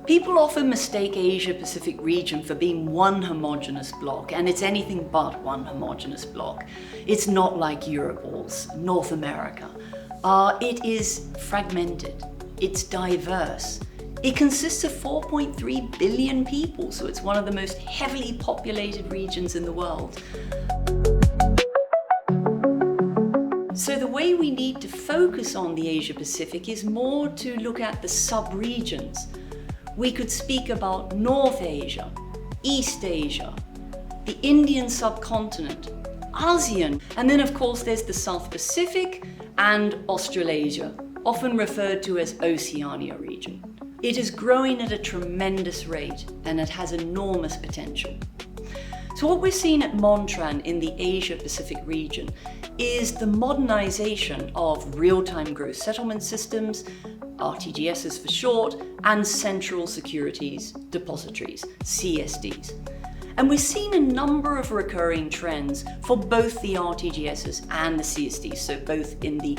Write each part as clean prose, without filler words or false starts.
People often mistake Asia-Pacific region for being one homogeneous bloc, and it's anything but one homogeneous bloc. It's not like Europe or North America. It is fragmented, it's diverse. It consists of 4.3 billion people, so it's one of the most heavily populated regions in the world. So the way we need to focus on the Asia-Pacific is more to look at the sub-regions. We could speak about North Asia, East Asia, the Indian subcontinent, ASEAN, and then of course there's the South Pacific and Australasia, often referred to as Oceania region. It is growing at a tremendous rate and it has enormous potential. So what we're seeing at Montran in the Asia-Pacific region is the modernization of real-time gross settlement systems, RTGSs for short, and central securities depositories, CSDs. And we're seeing a number of recurring trends for both the RTGSs and the CSDs, so both in the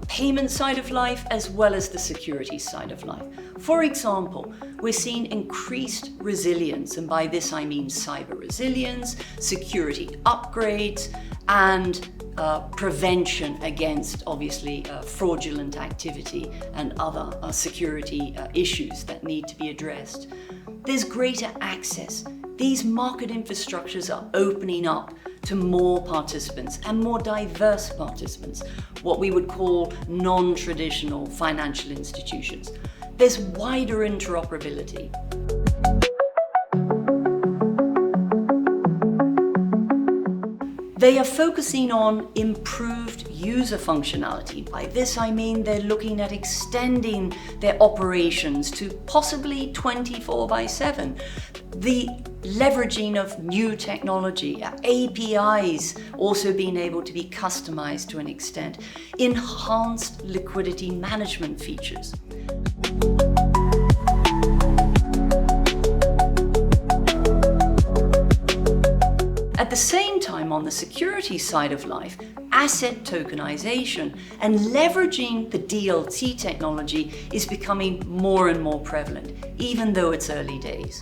payment side of life as well as the securities side of life. For example, we're seeing increased resilience, and by this I mean cyber resilience, security upgrades, and prevention against, obviously, fraudulent activity and other security issues that need to be addressed. There's greater access. These market infrastructures are opening up to more participants and more diverse participants, what we would call non-traditional financial institutions. There's wider interoperability. They are focusing on improved user functionality. By this I mean they're looking at extending their operations to possibly 24/7. The leveraging of new technology, APIs also being able to be customized to an extent, enhanced liquidity management features. At the same time, on the security side of life, asset tokenization and leveraging the DLT technology is becoming more and more prevalent, even though it's early days.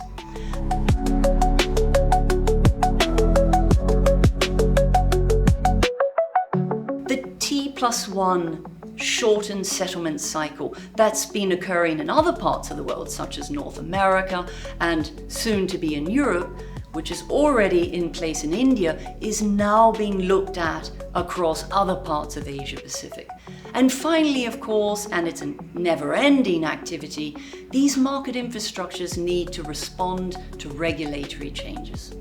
The T+1 shortened settlement cycle that's been occurring in other parts of the world, such as North America and soon to be in Europe, which is already in place in India, is now being looked at across other parts of Asia Pacific. And finally, of course, and it's a never-ending activity, these market infrastructures need to respond to regulatory changes.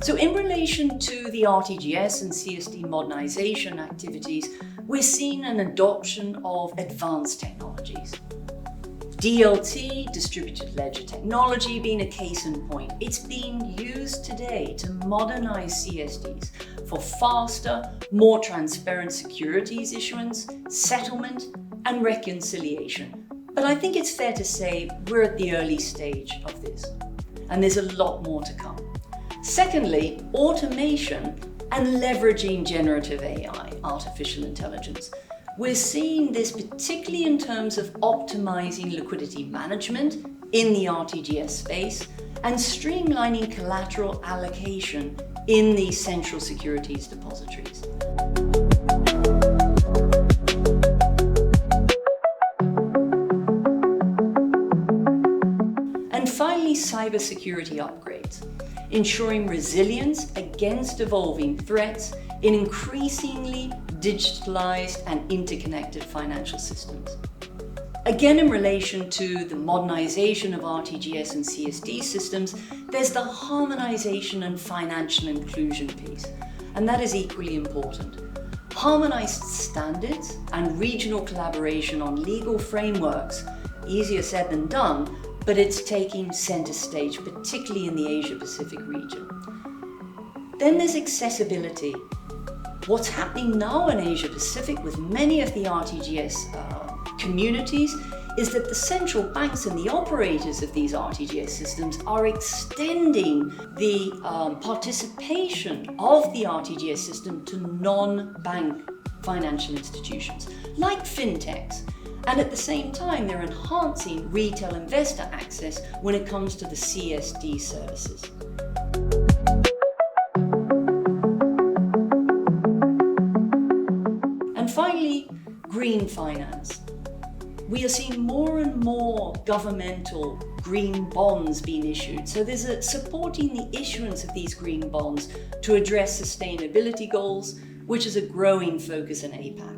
So in relation to the RTGS and CSD modernization activities, we're seeing an adoption of advanced technologies. DLT, distributed ledger technology, being a case in point. It's being used today to modernize CSDs for faster, more transparent securities issuance, settlement, and reconciliation. But I think it's fair to say we're at the early stage of this, and there's a lot more to come. Secondly, automation and leveraging generative AI, artificial intelligence. We're seeing this particularly in terms of optimizing liquidity management in the RTGS space and streamlining collateral allocation in the central securities depositories. And finally, cybersecurity upgrades, ensuring resilience against evolving threats in increasingly digitalized and interconnected financial systems. Again, in relation to the modernization of RTGS and CSD systems, there's the harmonization and financial inclusion piece, and that is equally important. Harmonized standards and regional collaboration on legal frameworks, easier said than done, but it's taking center stage, particularly in the Asia-Pacific region. Then there's accessibility. What's happening now in Asia-Pacific with many of the RTGS communities is that the central banks and the operators of these RTGS systems are extending the participation of the RTGS system to non-bank financial institutions, like fintechs. And at the same time, they're enhancing retail investor access when it comes to the CSD services. And finally, green finance. We are seeing more and more governmental green bonds being issued. So there's supporting the issuance of these green bonds to address sustainability goals, which is a growing focus in APAC.